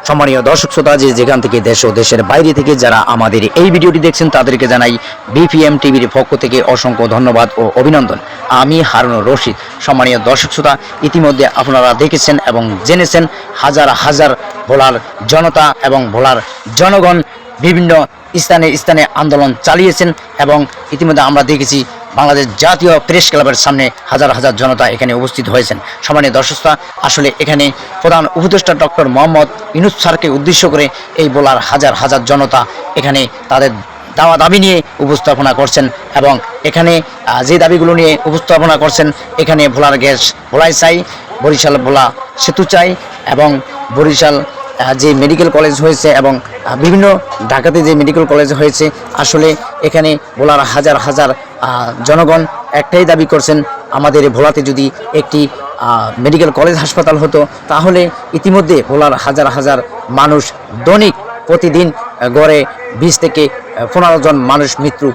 সম্মানীয় দর্শক শ্রোতা, যে যেখান থেকে দেশ ও দেশের বাইরে থেকে যারা আমাদের এই ভিডিওটি দেখছেন তাদেরকে জানাই বিপিএম টিভির পক্ষ থেকে অসংখ্য ধন্যবাদ ও অভিনন্দন। আমি হারুনুর রশিদ। সম্মানীয় দর্শক শ্রোতা, ইতিমধ্যে আপনারা দেখেছেন এবং জেনেছেন হাজার হাজার ভোলার জনতা এবং ভোলার জনগণ বিভিন্ন স্থানে স্থানে আন্দোলন চালিয়েছেন এবং ইতিমধ্যে আমরা দেখেছি বাংলাদেশ জাতীয় প্রেস ক্লাবের সামনে হাজার হাজার জনতা এখানে উপস্থিত হয়েছেন। সম্মানীয় দর্শক শ্রোতা, আসলে এখানে প্রধান উপদেষ্টা ডক্টর মোহাম্মদ ইউনূস স্যারকে উদ্দেশ্য করে এই ভোলার হাজার হাজার জনতা এখানে তাদের দাওয়া দাবি নিয়ে উপস্থাপনা করছেন এবং এখানে যে দাবিগুলো নিয়ে উপস্থাপনা করছেন, এখানে ভোলার গ্যাস ভোলাই চাই, বরিশাল ভোলা সেতু চাই এবং বরিশাল যে মেডিকেল কলেজ হয়েছে এবং বিভিন্ন ঢাকাতে যে মেডিকেল কলেজ হয়েছে, আসলে এখানে ভোলার হাজার হাজার জনগণ একটাই দাবি করছেন, আমাদের ভোলাতে যদি একটি মেডিকেল কলেজ হাসপাতাল হতো তাহলে ইতিমধ্যে ভোলার হাজার হাজার মানুষ দৈনিক প্রতিদিন গড়ে 20 থেকে 15 জন মানুষ মৃত্যু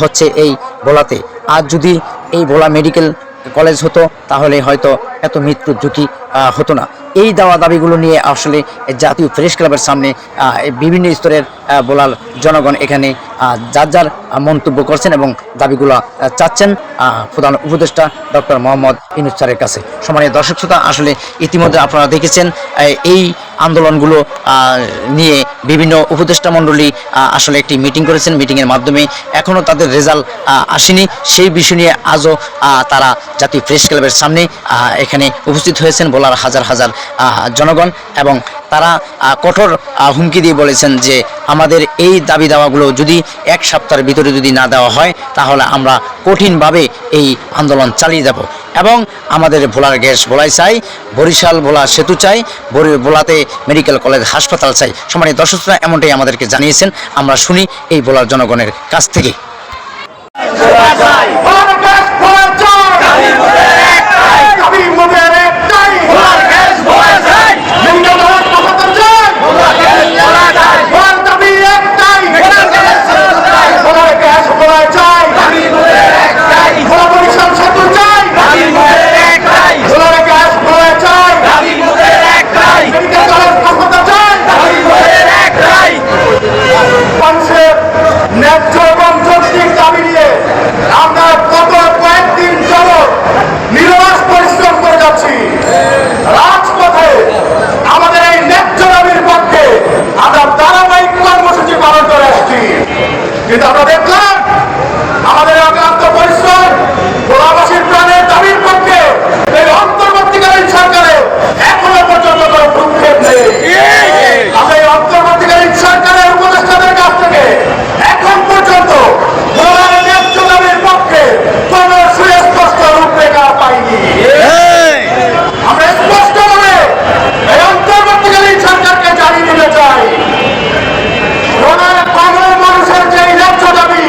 হচ্ছে এই ভোলাতে। আর যদি এই ভোলা মেডিকেল কলেজ হতো তাহলে হয়তো এত মৃত্যুর ঝুঁকি হতো না। এই দাবিগুলো নিয়ে আসলে জাতীয় প্রেস ক্লাবের সামনে বিভিন্ন স্তরের ভোলার জনগণ এখানে যার যার মন্তব্য করছেন এবং দাবিগুলো চাচ্ছেন প্রধান উপদেষ্টা ডক্টর মোহাম্মদ ইউনূস স্যারের কাছে। সম্মানীয় দর্শক শ্রোতা, আসলে ইতিমধ্যে আপনারা দেখেছেন এই আন্দোলনগুলো নিয়ে বিভিন্ন উপদেষ্টা মণ্ডলী আসলে একটি মিটিং করেছেন। মিটিংয়ের মাধ্যমে এখনও তাদের রেজাল্ট আসেনি, সেই বিষয় নিয়ে আজও তারা জাতীয় প্রেস ক্লাবের সামনে এখানে উপস্থিত হয়েছেন ভোলার হাজার হাজার জনগণ এবং তারা কঠোর হুমকি দিয়ে বলেছেন যে আমাদের এই দাবি দাওয়াগুলো যদি এক সপ্তাহের ভিতরে যদি না দেওয়া হয় তাহলে আমরা কঠিনভাবে এই আন্দোলন চালিয়ে যাব এবং আমাদের ভোলার গ্যাস ভোলাই চাই, বরিশাল ভোলা সেতু চাই, ভোলাতে মেডিকেল কলেজ হাসপাতাল চাই। সম্মানীয় দর্শকরা এমনটাই আমাদেরকে জানিয়েছেন। আমরা শুনি এই ভোলার জনগণের কাছ থেকে। কিন্তু আমরা দেখলাম আমাদের অক্লান্ত পরিশ্রম ভোলাবাসীর প্রাণের দাবির পক্ষে এই অন্তর্বর্তীকালীন সরকারের এখনো পর্যন্ত কোনো ভ্রুক্ষেপ নেই। আমরা এই অন্তর্বর্তীকালীন সরকারের উপদেষ্টাদের কাছ থেকে এখন পর্যন্ত ভোলার ন্যায্য দাবির পক্ষে কোনো সুস্পষ্ট রূপরেখা পাইনি। আমরা স্পষ্টভাবে এই অন্তর্বর্তীকালীন সরকারকে জানিয়ে দিতে চাই, ভোলার মানুষের যে ন্যায্য দাবি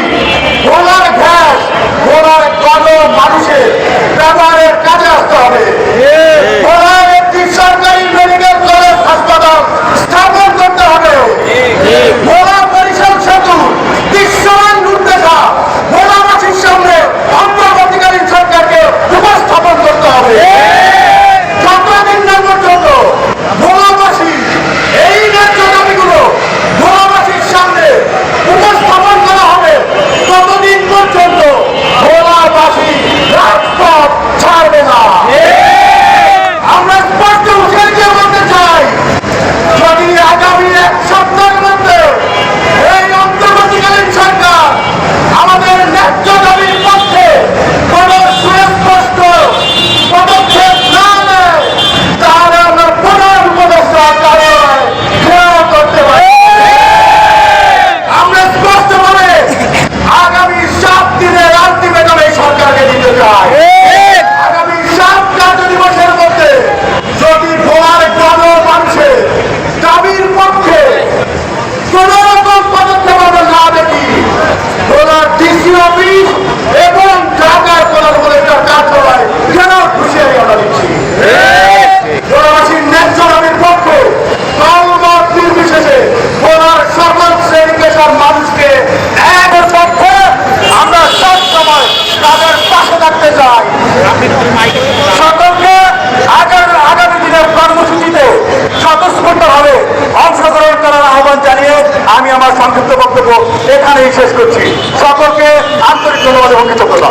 বক্তব্য এখানেই শেষ করছি। সকলকে আন্তরিক ধন্যবাদ এবং কৃতজ্ঞতা।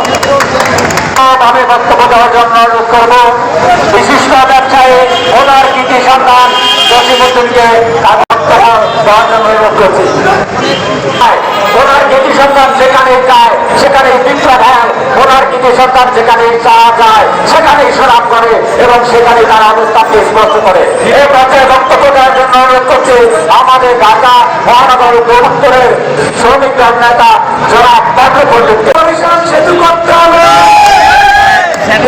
আমি বক্তব্য দেওয়ার জন্য অনুরোধ করব বিশিষ্ট ব্যবসায়ী ওনার কৃতি সন্তান জসিমুদ্দিনকে দেওয়ার জন্য অনুরোধ করছি। ওনার কৃতি সন্তান যেখানে যায় সেখানেই বিপ্লব হয়, ওনার কৃতি সন্তান যেখানে যায় সেখানেই সুনাম করে এবং সেখানে তারা অবস্থানকে স্পষ্ট করে। এই পর্যায়ে বক্তব্য দেওয়ার জন্য অনুরোধ করছি আমাদের ঢাকা মহানগর উত্তরের শ্রমিক নেতা জনাব বাবু পণ্ডিত। সেতু করতে হবে,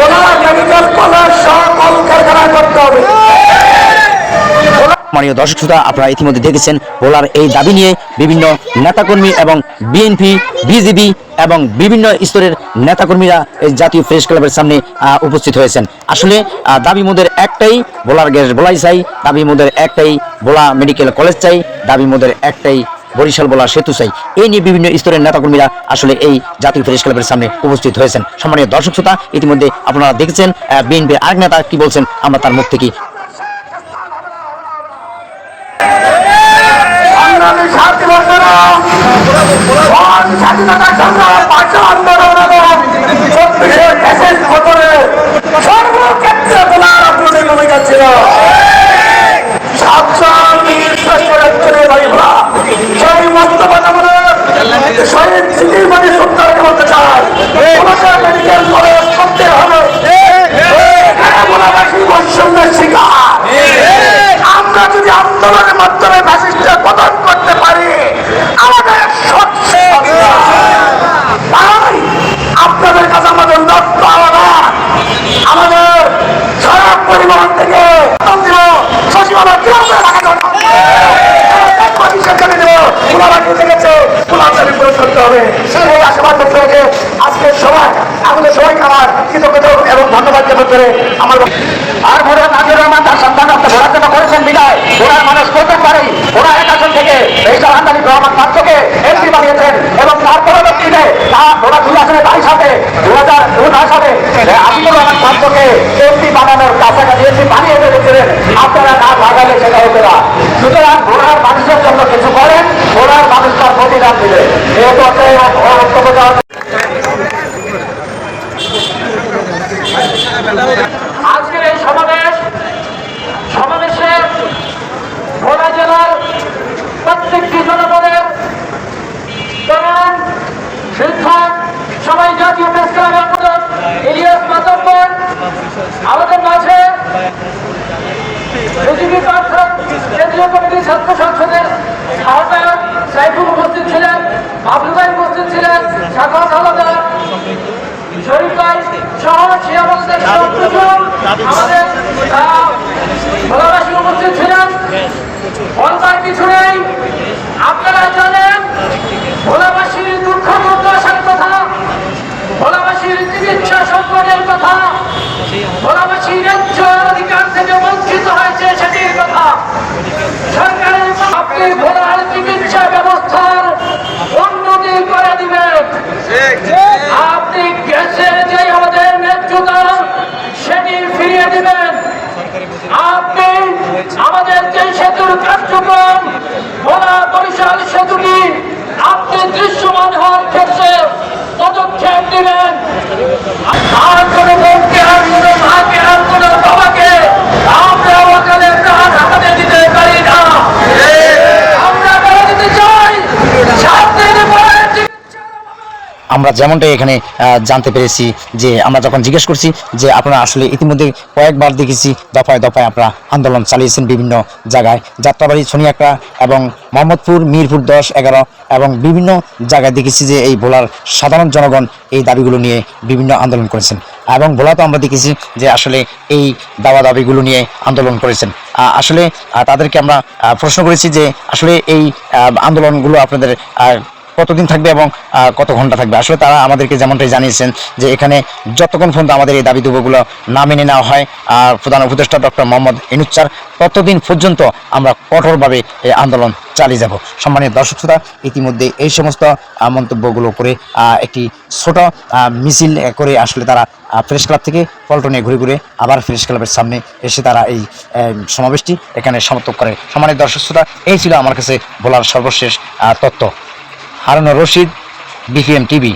ওনার মেডিকেল কলেজ সহ কল কারখানা করতে হবে। মাননীয় দর্শক শ্রোতা, আপনারা ইতিমধ্যে দেখেছেন ভোলার এই দাবি নিয়ে বিভিন্ন নেতাকর্মী এবং বিএনপি, বিজেপি এবং বিভিন্ন স্তরের নেতাকর্মীরা এই জাতীয় প্রেস ক্লাবের সামনে উপস্থিত হয়েছেন। আসলে দাবি মোদের একটাই, ভোলার গ্যাস ভোলাই চাই। দাবি মোদের একটাই, ভোলা মেডিকেল কলেজ চাই। দাবি মোদের একটাই, বরিশাল ভোলা সেতু চাই। এই নিয়ে বিভিন্ন স্তরের নেতাকর্মীরা আসলে এই জাতীয় প্রেস ক্লাবের সামনে উপস্থিত হয়েছেন। সম্মানীয় দর্শক শ্রোতা, ইতিমধ্যে আপনারা দেখেছেন বিএনপির আরেক নেতা কি বলছেন, আমরা তার মুখ থেকে স্বাধীনতা সংগ্রাম ভাষা আন্দোলন এবং 24 দেশের ভেতরে সর্বক্ষেত্রে বলার আপনাদের ভূমিকা ছিল। সেই বক্তব্য শহীদ স্মৃতির মানে সত্তরকে বলতে চাই মেডিকেল কলেজ করতে হবে। বৈষম্যের শিকার আমরা যদি আন্দোলনের মাধ্যমে ফ্যাসিস্টের পতন করতে পারি আমাদের আপনাদের কাছে আমাদের লক্ষ্য আলাদা। আমাদের সড়ক পরিবহন থেকে সচিবালয় করতে হবে সেই আশীর্বাদ করতে হবে। আজকের সময় আমাদের সবাইকে আমার কৃতজ্ঞতা এবং ধন্যবাদ জ্ঞাপন করে আমার আর ভোটার নাজির রহমান তার সন্তান ভোটার জন্য করেছেন বিদায়। ভোটার মানুষ করতে পারে ওরা এক আসন থেকে এই আন্দানি রহমান পাত্রকে এমপি বানিয়েছেন এবং তার পরবর্তীতে ওরা 2 আসনে তারই সাথে 2009 সালে আজিমুর রহমান পাত্রকে এমপি বানানোর কাছাকাছি এমপি বানিয়ে ফেলেছিলেন। আপনারা না ভাগালে সেটা হতো না। সুতরাং ভোটার মানুষের জন্য কিছু করেন, ভোটার মানুষ তার প্রতিদান দিলে এই পর্যায়ে বক্তব্য দেওয়া। আজকের এই সমাবেশে ভোলা জেলার প্রত্যেকটি জনপদের তরুণ শিক্ষক সবাই জাতীয় প্রেস ক্লাবের ইলিয়াস মাতব্বর আমাদের মাঝে বিজেপি প্রার্থী কেন্দ্রীয় কমিটির ছাত্র সংসদের আহ্বায়ক সাইফুল উপস্থিত ছিলেন, বাবলু ভাই উপস্থিত ছিলেন, সাগর হাওলাদার, শরীফ ভাই সহ আমাদের ভোলাবাসী উপস্থিত ছিলেন। বলবার কিছু নেই, আপনারা জানেন ভোলাবাসীর দুঃখ দুর্দশার কথা, ভোলাবাসীর চিকিৎসা সংকটের কথা, ভোলাবাসী ন্যায্য অধিকার থেকে বঞ্চিত হয়েছে সেটির কথা। সরকারের আপনি ভোলার চিকিৎসা ব্যবস্থার উন্নতি করে দিবেন। আপনি গ্যাসের যে আমাদের ন্যায্যতা সেটি ফিরিয়ে দিবেন। আপনি আমাদের যে সেতুর কার্যক্রম ভোলা বরিশাল সেতুটি আপনি দৃশ্যমান হওয়ার ক্ষেত্রে পদক্ষেপ নেবেন। আর কোনো বোনকে আর কোনো মাকে আর কোনো বাবাকে আমরা অকালে প্রাণ হাতে দিতে পারি না। আমরা বলে দিতে চাই আমরা যেমনটাই এখানে জানতে পেরেছি যে আমরা যখন জিজ্ঞেস করছি যে আপনারা আসলে ইতিমধ্যে কয়েকবার দেখেছি দফায় দফায় আপনারা আন্দোলন চালিয়েছেন বিভিন্ন জায়গায়, যাত্রাবাড়ি, ছনিয়াকড়া এবং মোহাম্মদপুর, মিরপুর 10, 11 এবং বিভিন্ন জায়গায় দেখেছি যে এই ভোলার সাধারণ জনগণ এই দাবিগুলো নিয়ে বিভিন্ন আন্দোলন করেছেন। এবং ভোলাতেও আমরা দেখেছি যে আসলে এই দাবিগুলো নিয়ে আন্দোলন করেছেন। আসলে তাদেরকে আমরা প্রশ্ন করেছি যে আসলে এই আন্দোলনগুলো আপনাদের কতদিন থাকবে এবং কত ঘন্টা থাকবে। আসলে তারা আমাদেরকে যেমনটাই জানিয়েছেন যে এখানে যতক্ষণ পর্যন্ত আমাদের এই দাবি দুবোগুলো না মেনে নেওয়া হয় প্রধান উপদেষ্টা ডক্টর মোহাম্মদ ইউনূস স্যার, ততদিন পর্যন্ত আমরা কঠোরভাবে এই আন্দোলন চালিয়ে যাব। সম্মানীয় দর্শক শ্রোতা, ইতিমধ্যে এই সমস্ত মন্তব্যগুলো করে একটি ছোট মিছিল করে আসলে তারা প্রেস ক্লাব থেকে পল্টনে ঘুরে ঘুরে আবার প্রেস ক্লাবের সামনে এসে তারা এই সমাবেশটি এখানে সমর্থক করে। সম্মানীয় দর্শক শ্রোতা, এই ছিল আমার কাছে বলার সর্বশেষ তথ্য। Harunur Rashid, BPM TV.